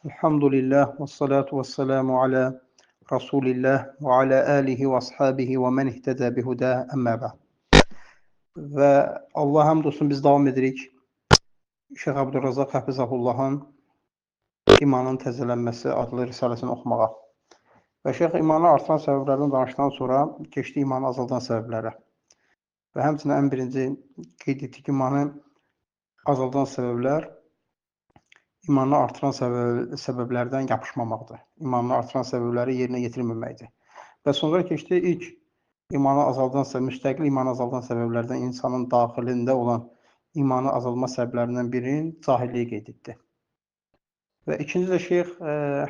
Elhamdülillah ve salatu ve selamu ala Resulillah ve ala alihi ve ashabihi ve men ihteda bihuda əmmə ba'd. Və Allah həmd olsun biz davam edirik. Şeyx Abdurrazaq Həfizahullahın İmanın təzələnməsi adlı risaləsini oxumağa. Və Şeyx imanı artıran səbəblərdən danışdıqdan sonra keçdi imanı azaldan səbəblərə. Və həmçinin ən birinci qeyd etdik imanı azaldan səbəblər imanı artıran səbəblərdən yapışmamaqdır. İmanı artıran səbəbləri yerinə yetirməməkdir. Və sonra keçdi ilk imanı azaldan müstəqil imanı azaldan səbəblərdən insanın daxilində olan imanı azalma səbəblərindən birinin cahilliyi qeyd etdi. Və ikinci də Şeyx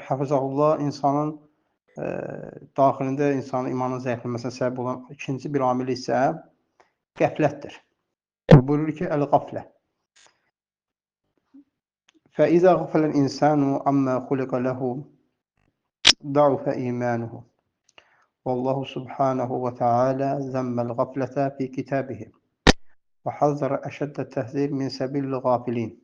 Həfizəhullah insanın daxilində insanın imanın zəifləməsinə səbəb olan ikinci bir amil isə qəflətdir. Buyurur ki, əl-qaflə. فإذا غفل الإنسان عما خلق له ضعف إيمانه والله سبحانه وتعالى ذم الغفلة في كتابه وحذر أشد التحذير من سبيل الغافلين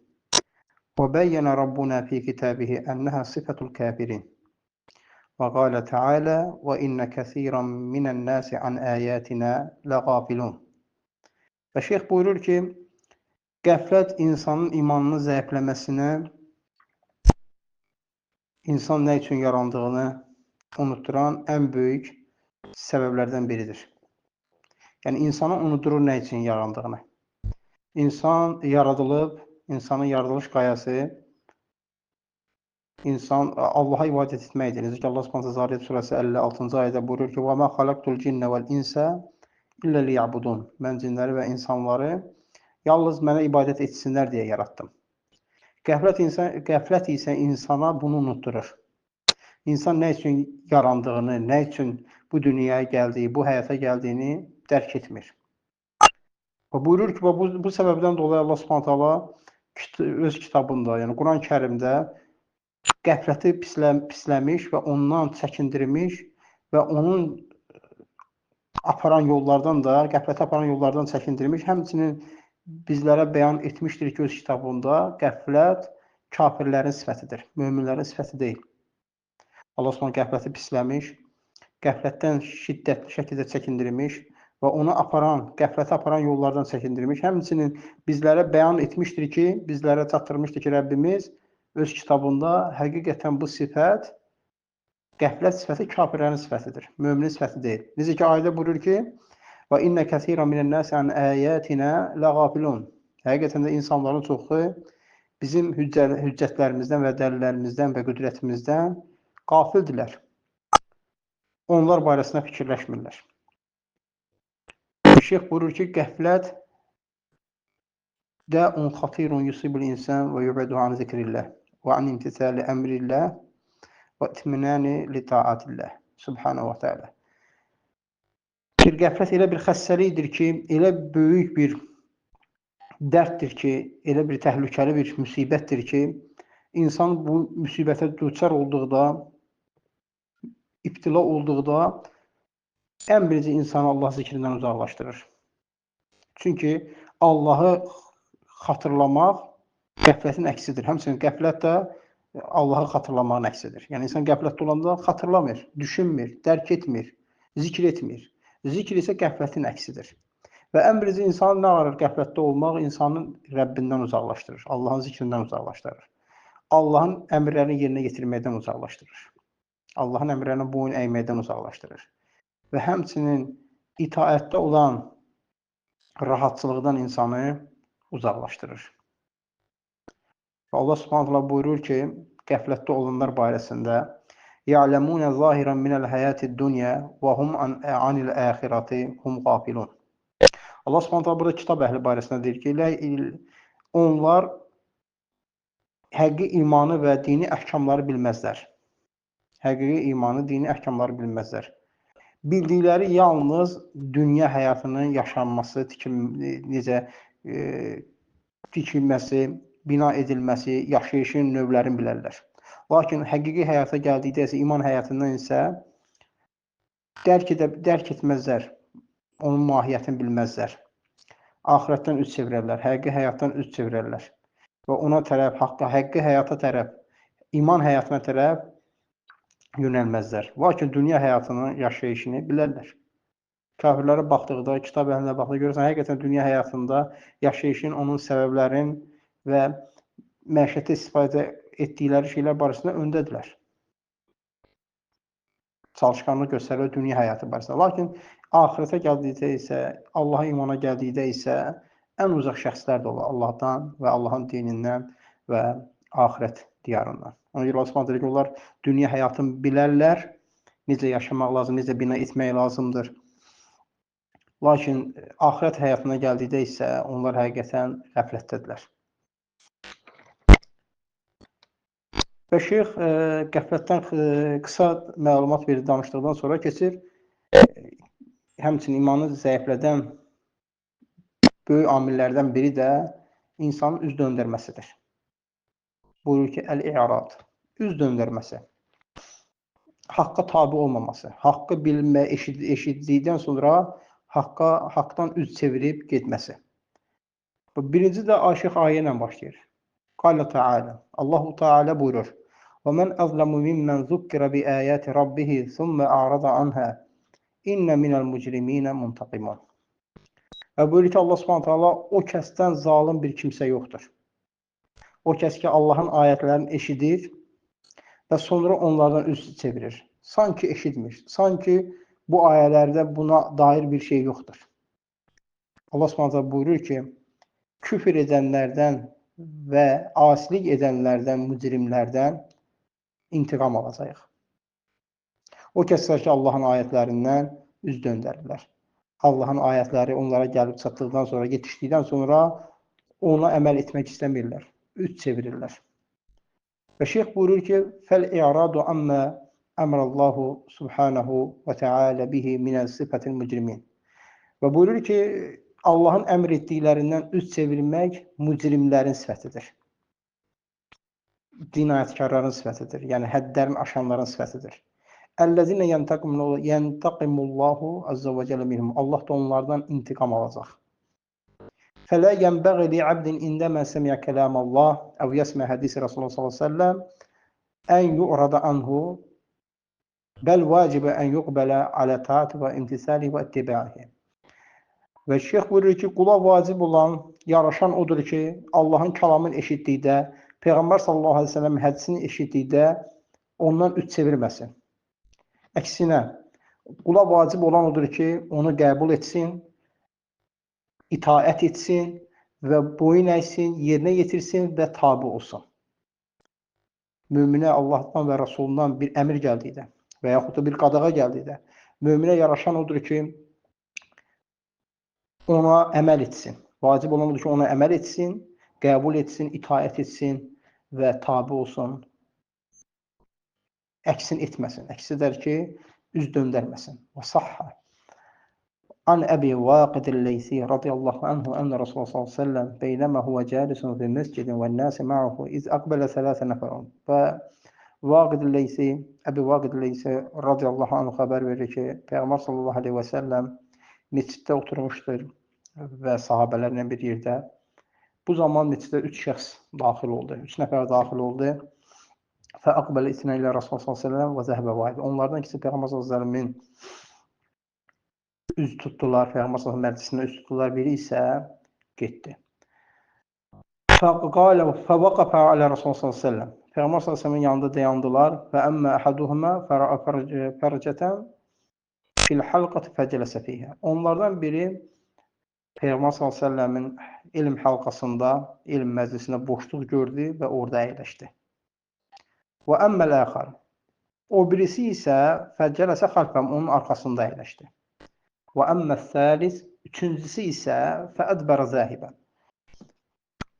وبين ربنا في كتابه أنها صفة الكافرين وقال تعالى وإن كثيرا من الناس عن آياتنا لغافلون. Və Şeyx buyurur ki, qəflət insanın imanını zəifləməsinə, insan nə üçün yarandığını unutduran ən böyük səbəblərdən biridir. Yəni, insanı unudurur nə üçün yarandığını. İnsan yaradılıb, insanın yaradılış qayası Allaha ibadət etməkdir. Necə ki, Allah Subhanahu Zariyat surəsi 56-cı ayədə buyurur ki, وَمَا خَلَقْتُ الْجِنَّ وَالْإِنْسَ إِلَّا لِيَعْبُدُونَ. Mən cinləri və insanları yalnız mənə ibadət etsinlər deyə yaratdım. Qəflət isə insana bunu unutdurur. İnsan nə üçün yarandığını, nə üçün bu dünyaya gəldiyi, bu həyata gəldiyini dərk etmir. Və buyurur ki, bu səbəbdən dolayı Allah Subhanahu taala öz kitabında, yəni Quran-Kərimdə qəfləti pisləmiş və ondan çəkindirmiş və onun qəfləti aparan yollardan çəkindirmiş. Həmçinin bizlərə bəyan etmişdir ki, öz kitabında qəflət kafirlərin sifətidir, möminlərin sifəti deyil. Allah Subhanahu qəfləti pisləmiş, qəflətdən şiddətli şəkildə çəkindirmiş və qəfləti aparan yollardan çəkindirmiş. Həmçinin bizlərə bəyan etmişdir ki, bizlərə çatdırmışdır ki, Rəbbimiz öz kitabında həqiqətən bu sifət, qəflət sifəti kafirlərin sifətidir, möminin sifəti deyil. Necə ki, ayədə buyurur ki, وَإِنَّ كَثِيرًا مِنَ النَّاسِ عَنْ آيَاتِنَا لَغَافِلُونَ. Həqiqətən də insanların çoxu bizim hüccətlərimizdən və dəlillərimizdən və qüdrətimizdən qafildilər. Onlar barəsində fikirləşmirlər. Şeyx buyurur ki, qəflət dəun xatirun yusibul insan və yubədu an zikrillah və an imtisali əmrillah və itminani li taatillah subhanahu wa ta'ala. Bir qəflət elə bir xəstəlikdir ki, elə böyük bir dərddir ki, elə bir təhlükəli bir müsibətdir ki, insan bu müsibətə düçar olduqda, ibtila olduqda ən birinci insanı Allah zikrindən uzaqlaşdırır. Çünki Allahı xatırlamaq qəflətin əksidir. Həmçinin qəflət də Allahı xatırlamağın əksidir. Yəni, insan qəflətdə olanda xatırlamır, düşünmür, dərk etmir, zikr etmir. Zikr isə qəflətin əksidir. Və ən birinci insan nə arır qəflətdə olmaq? İnsanın Rəbbindən uzaqlaşdırır, Allahın zikrindən uzaqlaşdırır. Allahın əmrlərini yerinə yetirməkdən uzaqlaşdırır. Allahın əmrlərinə boyun əyməkdən uzaqlaşdırır. Və həmçinin itaətdə olan rahatçılıqdan insanı uzaqlaşdırır. Və Allah Subhanahu buyurur ki, qəflətdə olanlar barəsində يَعْلَمُونَ ظَاهِرًا مِنَ الْحَيَاةِ الدُّنْيَا وَهُمْ عَنِ الْآخِرَةِ هُمْ غَافِلُونَ. Allah Subhanahu burada kitab əhli barəsində deyir ki, onlar həqiqi imanı və dini əhkamları bilməzlər. Həqiqi imanı, dini əhkamları bilməzlər. Bildikləri yalnız dünya həyatının yaşanması, tikilməsi, bina edilməsi, yaşayışın növlərini bilərlər. Lakin həqiqi həyata gəldikdə isə, iman həyatından isə dərk etməzlər, onun mahiyyətini bilməzlər. Axirətdən üz çevirərlər, həqiqi həyatdan üz çevirərlər və ona tərəf, həqiqi həyata tərəf, iman həyatına tərəf yönəlməzlər. Lakin dünya həyatının yaşayışını bilərlər. Kafirlərə baxdıqda, kitab əhlinə baxdıqda görürsən, həqiqətən dünya həyatında yaşayışın, onun səbəblərin və məişətdə istifadə etdikləri şeylər barəsində öndədirlər. Çalışqanlıq göstərir dünya həyatı barəsində. Lakin axirətə gəldikdə isə, Allaha imana gəldikdə isə ən uzaq şəxslər də olur Allahdan və Allahın dinindən və axirət diyarından. Ona görə Osman deyir ki, onlar dünya həyatını bilərlər, necə yaşamaq lazım, necə bina etmək lazımdır. Lakin axirət həyatına gəldikdə isə onlar həqiqətən qəflətdədirlər. Və şeyx qəflətdən qısa məlumat verib danışdıqdan sonra keçir, həmçinin imanı zəiflədən böyük amillərdən biri də insanın üz döndərməsidir. Buyurur ki, əl-i'rad, üz döndərməsi, haqqa tabi olmaması, haqqı bilmə, eşitdikdən sonra haqdan üz çevirib getməsi. Birinci də aşıq ayə ilə başlayır. Qala Teala, Allahu Teala buyurur: "Və mən əzləmu mimmen zukkira bi ayati rabbih, thumma a'rada anha. İnne minel mujrimina muntaqimun." Və buyurur ki, Allah Subhanahu taala o kəsdən zalim bir kimsə yoxdur. O kəs ki, Allahın ayətlərini eşidir və sonra onlardan üz çevirir. Sanki eşitmir, sanki bu ayələrdə buna dair bir şey yoxdur. Allah Subhanahu buyurur ki, küfr edənlərdən və asilik edənlərdən, mücrimlərdən intiqam alacağıq. O kəslər ki, Allahın ayətlərindən üz döndərirlər. Allahın ayətləri onlara gəlib çatdıqdan sonra, yetişdikdən sonra ona əməl etmək istəmirlər, üz çevirirlər. Və şeyx buyurur ki, "Fəl-i'radu amma əmrəllahu subhanahu və təala bihi minəl sifatil mücrimin." Və buyurur ki, Allahın əmr etdiklərindən üz çevirmək mücrimlərin sifətidir. Cinayətkarların sifətidir, yəni həddlərin aşanların sifətidir. Əl-ləzinə yəntəqimullahu azza və cəllə minhum. Allah da onlardan intiqam alacaq. Fələ yənbəği li abdin indəmə səmiyə kələmallah əv yəsmə hədisi Rasulullah sallallahu aleyhi ve sellem ən yu'rada anhu bəl vacibə ən yuqbələ alə taati və imtisali və ittibahi. Və şeyx buyurur ki, qula vacib olan, yaraşan odur ki, Allahın kəlamını eşitdikdə, Peyğəmbər sallallahu aleyhi ve sellem hədisini eşitdikdə ondan üz çevirməsin. Əksinə, qula vacib olan odur ki, onu qəbul etsin, itaət etsin və boyun əysin, yerinə yetirsin və tabi olsun. Möminə Allahdan və Rasulundan bir əmir gəldikdə və yaxud da bir qadağa gəldikdə, möminə yaraşan odur ki, ona əməl etsin. Vacib olan odur ki, ona əməl etsin, qəbul etsin, itaət etsin və tabi olsun. Əksin etməsin. Əksidir ki, üz döndərməsin. Və sahha. An Əbi Vaqid el-Leysi radiyallahu anhu ənə Rasulullah sallallahu aleyhi ve sellem beynəmə huvə cəlisun fi məscidin və nəsi ma'ahu iz əqbələ sələsə nəfərun. Və Vaqid el-Leysi, Əbi Vaqid el-Leysi radiyallahu anhu xəbər verir ki, Peyğəmbər sallallahu aleyhi və səlləm məsciddə oturmuşdur və sahabələrlə bir yerdə. Bu zaman məsciddə 3 şəxs daxil oldu. 3 nəfər daxil oldu. Fəəqbələ itinə ilə Rasulullah sallallahu aleyhi və səlləm və zəhbə vahid. Onlardan ikisi Peyğəmbər sallallahu aleyhi və səlləmin üz tutdular, Peyğəmbər sallallahu aleyhi və səlləmin məclisinə üz tutdular. Biri isə getdi. Fəvaqəfə alə Rasulullah sallallahu aleyhi və səlləm. Peyğəmbər sallallahu aleyhi və səlləmin yanında dayandılar. Və əmmə əhəduhumə fərcətən fil halqati fəcələsə fiyhə. Onlardan biri Peyğəmbər sallallahu əleyhi və səlləmin elm halqasında, elm məclisində boşluq gördü və orada əyləşdi. Və əmməl-əxər. O birisi isə fəcələsə xalfəm, onun arxasında əyləşdi. Və əmməl-səlis. Üçüncüsü isə fəədbərə zəhibən.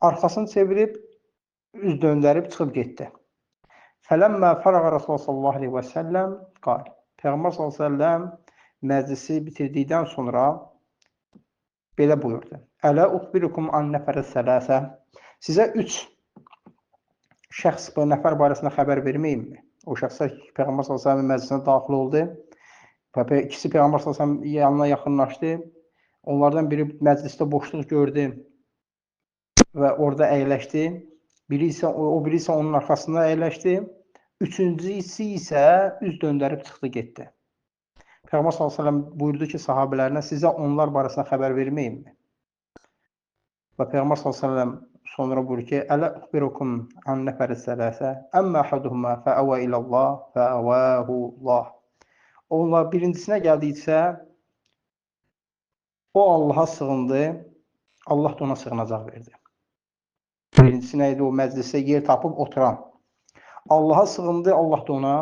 Arxasını çevirib, üz döndərib çıxıb getdi. Fələmmə fərəqə Rasulullah sallallahu əleyhi və səlləm qal. Peyğəmbər sallallahu əleyhi və səlləm məclisi bitirdikdən sonra belə buyurdu. Ələ uxbirukum an nəfərə sələsə. Sizə 3 şəxs bu nəfər barəsində xəbər verməyimmi? O şəxslər Peyğəmbər sallallahu əleyhi və səlləmin məclisinə daxil oldu. İkisi Peyğəmbər sallallahu əleyhi və səlləmin yanına yaxınlaşdı. Onlardan biri məclisdə boşluq gördü və orada əyləşdi. Biri isə o biri isə onun arxasında əyləşdi. Üçüncüsü isə üz döndərib çıxdı getdi. Peyğəmbər sallallahu əleyhi və səlləm buyurdu ki, sahabələrinə sizə onlar barəsində xəbər verməyimmi? Və Peyğəmbər sallallahu əleyhi və səlləm sonra buyurdu ki, "Ələ uxbirukum an nəfəri sələsə, əmmə ahaduhuma fəəvə ilallah, fəəvəhu Allah." Onlar birincisinə gəldiksə, o Allaha sığındı, Allah da ona sığınacaq verdi. Birincisi nə idi? O məclisdə yer tapıb oturan. Allaha sığındı, Allah da ona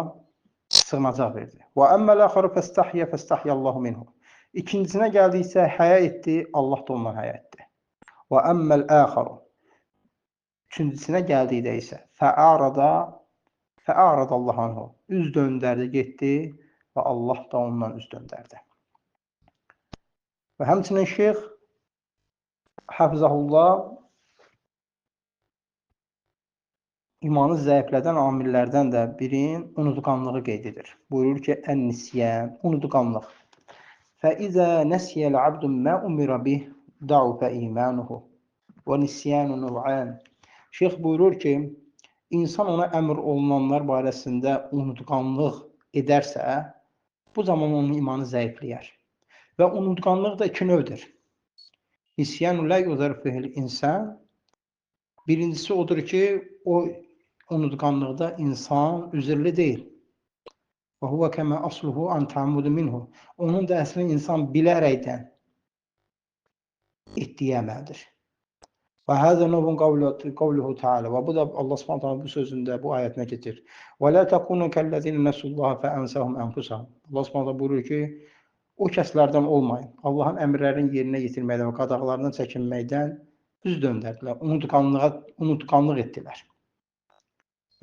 sığınacaq verdi. Və əmməl-əxəru fəstəhyə fəstəhyəllahu minhu. İkincisinə gəldiksə, həya etdi, Allah da ondan həya etdi. Və əmməl-əxəru. Üçüncüsünə gəldikdə isə fəərada Allah anhu. Üz döndərdi, getdi və Allah da ondan üz döndərdi. Və həmçinin şeyx Hafizəhullah imanı zəiflədən amillərdən də birinin unutqanlığı qeyd edir. Buyurur ki, ən-nisyan, unutqanlıq. Fəizə nəsiyəl abdun mə umira bih da'ufə imanuhu və nisyanu nuv'an. Şeyx buyurur ki, insan ona əmr olunanlar barəsində unutqanlıq edərsə, bu zaman onun imanı zəifləyər. Və unutqanlıq da iki növdür. Nisyanu la yuzar fihil insan. Birincisi odur ki, o unutqanlıqda insan üzrlü deyil. Və huvə kəmə asluhu an ta'ammudu minhu. Onun da əslin insan bilərəkdən etdiyi əməldir. Və həzə növün qavluhu ta'ala. Və bu da Allah subhanahu ta'ala bu sözündə, bu ayətinə getir. Və lə təkunu kəlləzini nəsullaha fəənsəhum ənfusahum. Allah subhanahu ta'ala buyurur ki, o kəslərdən olmayın. Allahın əmrlərini yerinə yetirməkdən və qadağalarından çəkinməkdən üz döndərdilər. Unutqanlıq etdilər.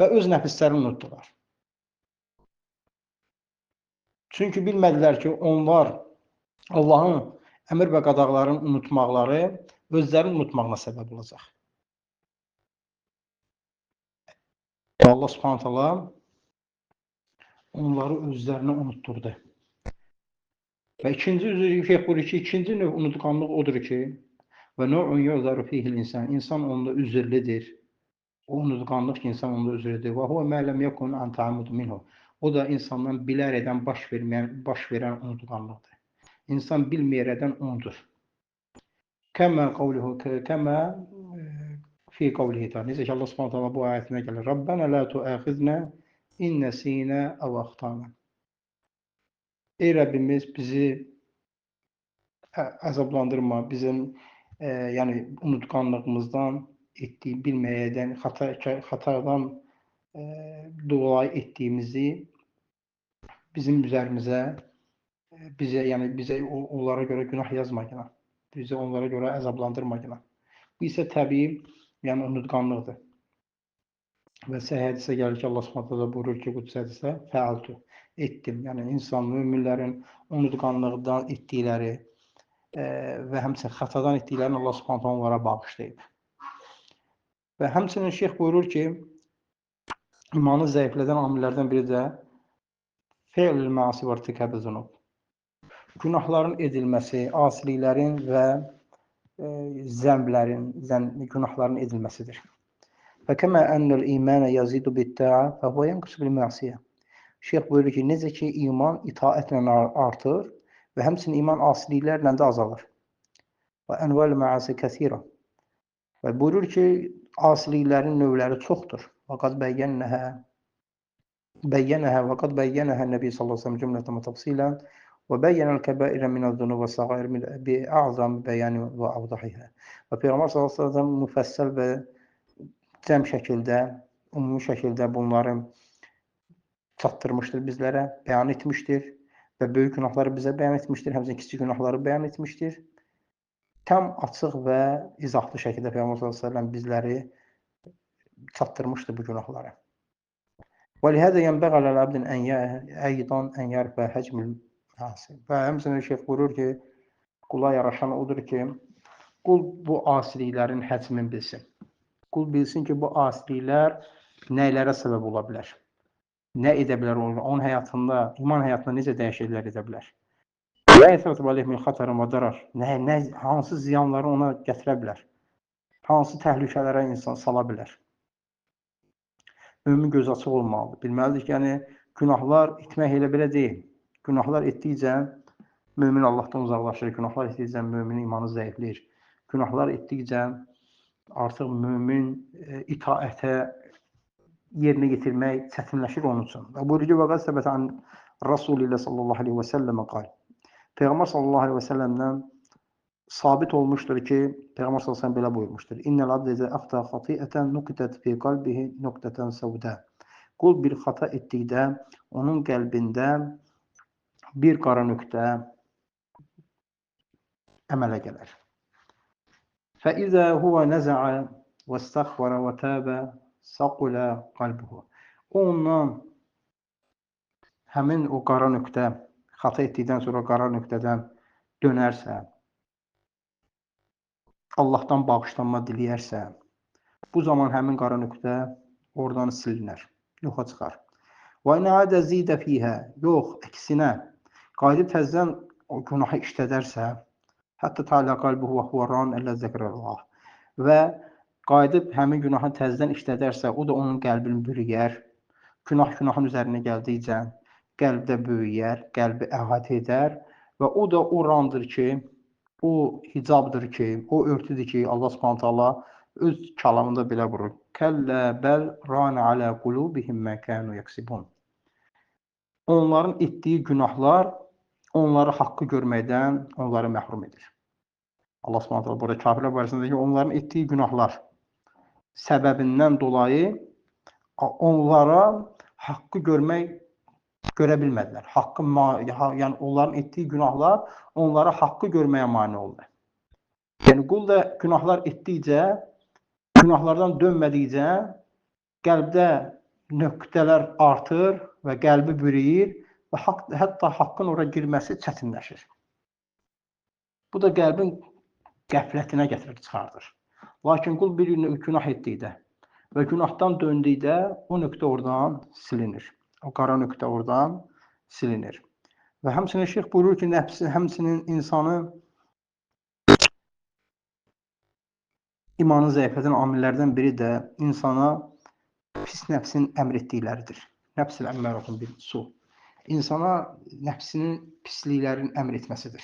Və öz nəfislərini unutdular. Çünki bilmədilər ki, onlar Allahın əmr və qadağalarını unutmaqları özlərinin unutmağına səbəb olacaq. Allah subhanahu ta'ala onları özlərini unutturdu. Və ikinci növ unutqanlıq odur ki, və nu'un yu'zaru fihil insan. İnsan onda üzrlidir. O unutqanlıq ki, insan onda üzrlidir. Və huvə mə ləm yekun an ta'ammudu minhu. O da insandan bilərəkdən baş verən unutqanlıqdır. İnsan bilməyərəkdən unutur. Kəmə fi qavlihi ta'ala. Necə ki Allah Subhanahu taala bu ayətinə gəlir. Rabbana la tu'akhizna in nasina aw akhtana. Ey Rəbbimiz bizi əzablandırma, bizim yəni unutqanlığımızdan etdiyi bilməyədən, xatadan dolayı etdiyimizi bizim üzərimizə bizə onlara görə günah yazmayına, bizi onlara görə əzablandırmayına. Bu isə təbii, yəni unutqanlıqdır. Və səhih hədisə gəlir ki, Allah Subhanahu taala buyurur ki, qudsi hədisə fəaltu, etdim. Yəni insan, möminlərin unutqanlıqdan etdikləri və həmçinin xatadan etdiklərini Allah Subhanahu taala onlara bağışlayıb. Və həmçinin şeyx buyurur ki, imanı zəiflədən amillərdən biri də fi'l ma'asi və irtikab zunub. Günahların edilməsi, asiliklərin və günahların edilməsidir. Və kəmə ennəl imanə yazidu bit-ta'a və huve yanqusu bil-ma'siyə. Şeyx buyurur ki, necə ki iman itaətlə artır və həmçinin iman asiliklərlə də azalır. Və enval ma'asi kəsirə. Və buyurur ki, asiliklərin növləri çoxdur. Və qad bəyyənəhə və qad bəyyənəhə Nəbi sallallahu əleyhi və səlləm cümlətən və təfsilən və bəyyənəl kəbairə minəz-zunub və səğair bi'a'zam bəyan və avdahihə. Və Peyğəmbər sallallahu əleyhi və səlləm müfəssəl və cəm şəkildə, ümumi şəkildə bunları çatdırmışdır bizlərə, bəyan etmişdir və böyük günahları bizə bəyan etmişdir, həmçinin kiçik günahları bəyan etmişdir. Tam açıq və izahlı şəkildə Peyğəmbər sallallahu əleyhi və səlləm bizləri çatdırmışdır bu günahları. Və lihəzə yənbəğə ləl-əbdin əydan ən yərfə həcmil asi. Və həmçinin şeyx buyurur ki, qula yaraşan odur ki, qul bu asiliklərin həcmini bilsin. Qul bilsin ki, bu asiliklər nəylərə səbəb ola bilər? Nə edə bilər onun həyatında, iman həyatında necə dəyişikliklər edə bilər? Hansı ziyanları ona gətirə bilər? Hansı təhlükələrə insan sala bilər? mömin göz açıq olmalıdır. Bilməlidir ki, yəni günahlar etmək elə belə deyil. Günahlar etdikcə mömin Allahdan uzaqlaşır, günahlar etdikcə möminin imanı zəifləyir. Günahlar etdikcə artıq mömin itaətə yerinə yetirmək çətinləşir onun üçün. Və buyurucu və qad səbətə an Rasulillah sallallahu aleyhi və səlləmə qal. Peyğəmbər sallallahu aleyhi və səlləmdən sabit olmuşdur ki, Peyğəmbər sallallahu aleyhi və səlləm belə buyurmuşdur. İnnəl abdə izə əxtə xatiətən nuqtət fi qalbihi nuqtətən səvdə. Qul bir xata etdikdə onun qəlbində bir qara nöqtə əmələ gələr. Fəizə huvə nəzəə və istəxvərə və təbə saqulə qalbuhu. Ondan həmin o qara nöqtə xata etdikdən sonra qara nöqtədən dönərsə, Allahdan bağışlanma diləyərsə, bu zaman həmin qara nöqtə oradan silinər, yoxa çıxar. Və in adə zidə fihə, yox, əksinə, qayıdıb təzədən o günahı işlədərsə, hətta təala qalbuhu və huvaran əllə zəkrəllah və qayıdıb həmin günahı təzədən işlədərsə, o da onun qəlbini bürüyər. Günahın üzərinə gəldikcə qəlbdə böyüyər, qəlbi əhatə edər və o da o randır ki, o hicabdır ki, o örtüdür ki, Allah Subhanahu taala öz kəlamında belə buyurur. Kəllə bəl rana alə qulubihim mə kanu yaksibun. Onların etdiyi günahlar onları haqqı görməkdən onları məhrum edir. Allah Subhanahu taala burada kafirlər barəsində deyir ki, onların etdiyi günahlar səbəbindən dolayı onlara haqqı görə bilmədilər. Yəni onların etdiyi günahlar onlara haqqı görməyə mane oldu. Yəni qul da günahlar etdikcə, günahlardan dönmədikcə qəlbdə nöqtələr artır və qəlbi bürüyür və hətta haqqın ora girməsi çətinləşir. Bu da qəlbin qəflətinə gətirib çıxardır. Lakin qul bir günah etdikdə və günahdan döndükdə o nöqtə oradan silinir. O qara nöqtə oradan silinir. Və həmçinin şeyx buyurur ki, həmçinin insanı imanı zəiflədən amillərdən biri də insana pis nəfsin əmr etdikləridir. Nəfs-i əmməratun bis-su. İnsana nəfsinin pisliklərin əmr etməsidir.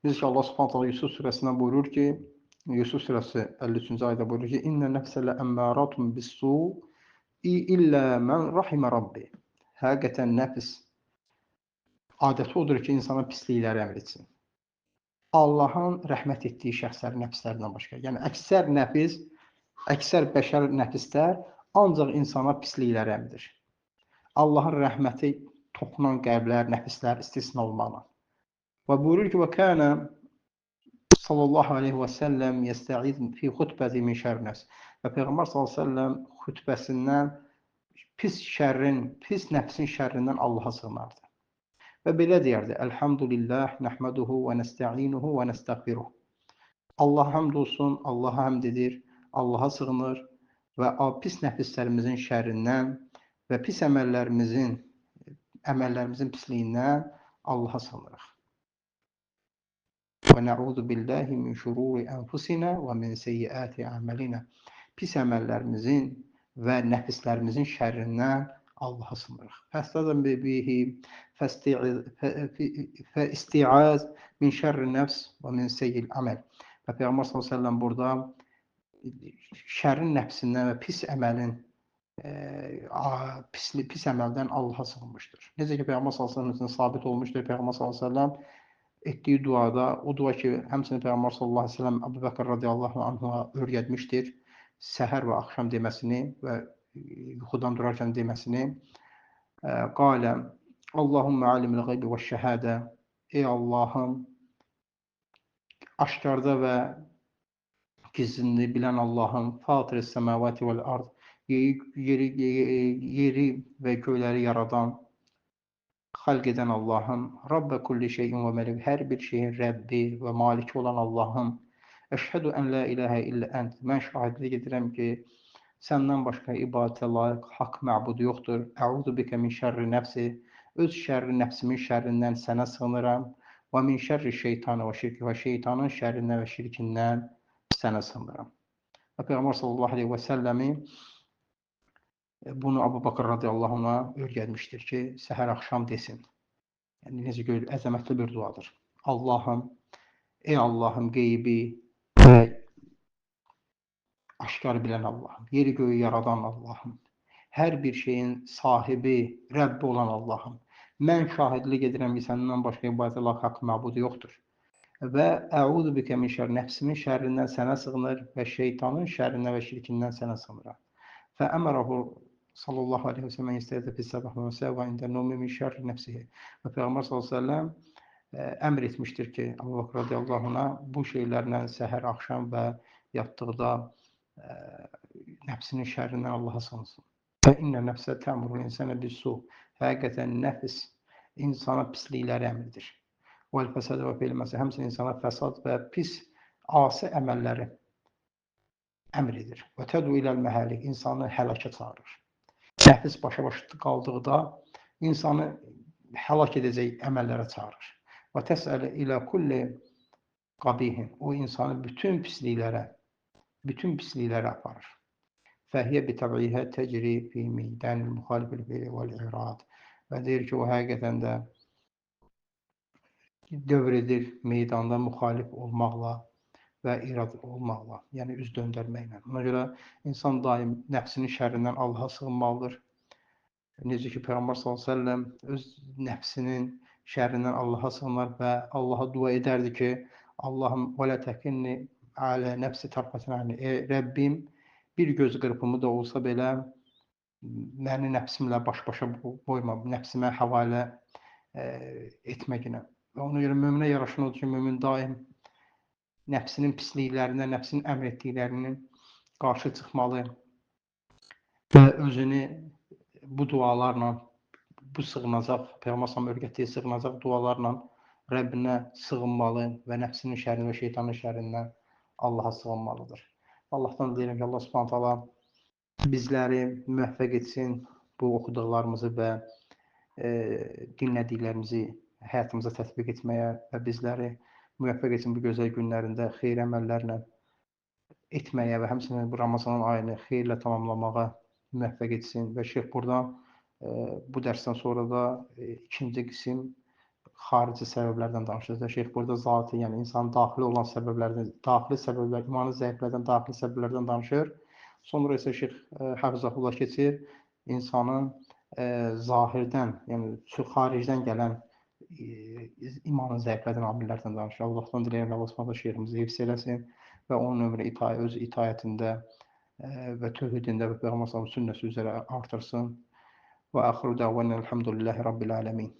Necə ki, Allah Subhanahu taala Yusuf surəsində buyurur ki, Yusuf surəsi 53-cü ayədə buyurur ki, İnnə nəfsələ əmməratun bis-su illə mən rahimə Rabbi. Həqiqətən nəfs adəti odur ki, insana pislikləri əmr etsin. Allahın rəhmət etdiyi şəxslərin nəfslərindən başqa. Yəni, əksər bəşər nəfslər ancaq insana pislikləri əmr edir. Allahın rəhməti toxunan qəlblər, nəfslər istisna olmaqla. Və buyurur ki, və kənə sallallahu aleyhi və səlləm yəstəid fi xutbəti min şərri nəfs. Və Peyğəmbər sallallahu aleyhi və səlləm xutbəsindən pis nəfsin şərrindən Allaha sığınardı. Və belə deyərdi, Elhamdülillah, nəhməduhu və nəstə'inuhu və nəstəğfiruhu. Allah həmd olsun, Allaha həmd edir, Allaha sığınır və pis nəfislərimizin şərrindən və pis əməllərimizin pisliyindən Allaha sığınırıq. Və nə'udhu billahi min şururi ənfusina və min seyyiati a'malina. Pis əməllərimizin və nəfislərimizin şərrindən Allaha sığınırıq. Fəstəzən bihi fəisti'az min şərri nəfs və min seyyil əməl. Və Peyğəmbər s.ə.v burada şərrin nəfsindən və pis əməldən Allaha sığınmışdır. Necə ki, Peyğəmbər s.ə.v sabit olmuşdur, Peyğəmbər s.ə.v etdiyi duada, o dua ki, həmçinin Peyğəmbər s.ə.v Əbu Bəkr radiyallahu anh'a öyrətmişdir, səhər və axşam deməsini və yuxudan durarkən deməsini. Qalə, Allahümmə alimil qaybi və şəhədə. Ey Allahım, aşkarda və gizlini bilən Allahım, Fatır-ı səməvəti vəl-ard, yeri və göyləri yaradan, xalq edən Allahım, Rabbə kulli şeyin və məlik, hər bir şeyin Rəbbi və maliki olan Allahım, əşhədu ən la iləhə illə ənt, mən şahidlik edirəm ki, səndən başqa ibadətə layiq haqq məbud yoxdur. Əuzu bikə min şərri nəfsi, öz şərri nəfsimin şərrindən sənə sığınıram. Və min şərri şeytanı və şirki, və şeytanın şərrindən və şirkindən sənə sığınıram. Və Peyğəmbər sallallahu aleyhi və səlləmi Bunu Abu Bakır radiyallahu anh'a öyrətmişdir ki, səhər axşam desin. Yəni necə görür, əzəmətli bir duadır. Allahım, ey Allahım qeybi və aşkar bilən Allahım, yeri göyü yaradan Allahım, hər bir şeyin sahibi, Rəbbi olan Allahım, mən şahidlik edirəm ki, səndən başqa ibadət Allah haqq məbudu yoxdur. Və əuzu bikə min şər nəfsimin şərrindən sənə sığınır və şeytanın şərrindən və şirkindən sənə sığınıram. Fəəmərəhu sallallahu aleyhi və səlləm istəyədə fi səbəh və məsə və ində numi min şərri nəfsihi. Və Peyğəmbər sallallahu aleyhi və səlləm əmr etmişdir ki, Allah radiyallahu anh'a bu şeylərlə səhər, axşam və yatdıqda nəfsinin şərrindən Allaha sığınsın. Və innə nəfsə təmurul insənə bis-su. Həqiqətən nəfs insana pislikləri əmrdir. Vəl fəsad və fi'l məsə, həmçinin insana fəsad və pis asi əməlləri əmr edir. Və tədu iləl məhəlik, insanı həlakə çağırır. Nəfs başa-baş qaldıqda insanı həlak edəcək əməllərə çağırır. Və təsələ ilə kulli qabihin, o insanı bütün pisliklərə aparır. Fəhiyyə bitəbiyyə təcri fi meydən müxalifil fiili vəl-irad. Və deyir ki, o həqiqətən də dövr edir meydanda müxalif olmaqla və irad olmaqla, yəni üz döndərməklə. Ona görə insan daim nəfsinin şərrindən Allaha sığınmalıdır. Necə ki, Peyğəmbər s.ə.v öz nəfsinin şərrindən Allaha sığınar və Allaha dua edərdi ki, Allahım, vələ təkinni alə nəfsi tərfətinə, Rəbbim, bir göz qırpımı da olsa belə, məni nəfsimlə baş-başa qoyma, nəfsimə həvalə etməklə. Və ona görə möminə yaraşan odur ki, mömin daim nəfsinin pisliklərindən, nəfsinin əmr etdiklərinin qarşı çıxmalı və özünü bu dualarla, bu sığınacaq, Peyğəmbər öyrətdiyi sığınacaq dualarla Rəbbinə sığınmalı və nəfsinin şərrindən və şeytanın şərrindən Allaha sığınmalıdır. Allahdan deyirəm ki, Allah subhanət hala bizləri müvəffəq etsin bu oxuduqlarımızı və dinlədiklərimizi həyatımıza tətbiq etməyə və bizləri müvəffəq etsin bu gözəl günlərində xeyir əməllərlə etməyə və həmçinin bu Ramazan ayını xeyirlə tamamlamağa müvəffəq etsin. Və Şeyx burada bu dərsdən sonra da ikinci qism xarici səbəblərdən danışacaq. Şeyx burada zatı, yəni insanın daxili olan səbəblərdən, daxili səbəblər, imanı zəiflərdən, daxili səbəblərdən danışır. Sonra isə Şeyx Həfizəhullah keçir insanın zahirdən, yəni xaricdən gələn imanın zəiflədən amillərdən danışır. Allahdan diləyirəm, Allah Subhanahu şeirimizi hifz eləsin və onun ömrü öz itayətində və tövhidində və Peyğəmbər sünnəsi üzrə artırsın. Və axiru davəna elhamdülillahi rabbil alamin.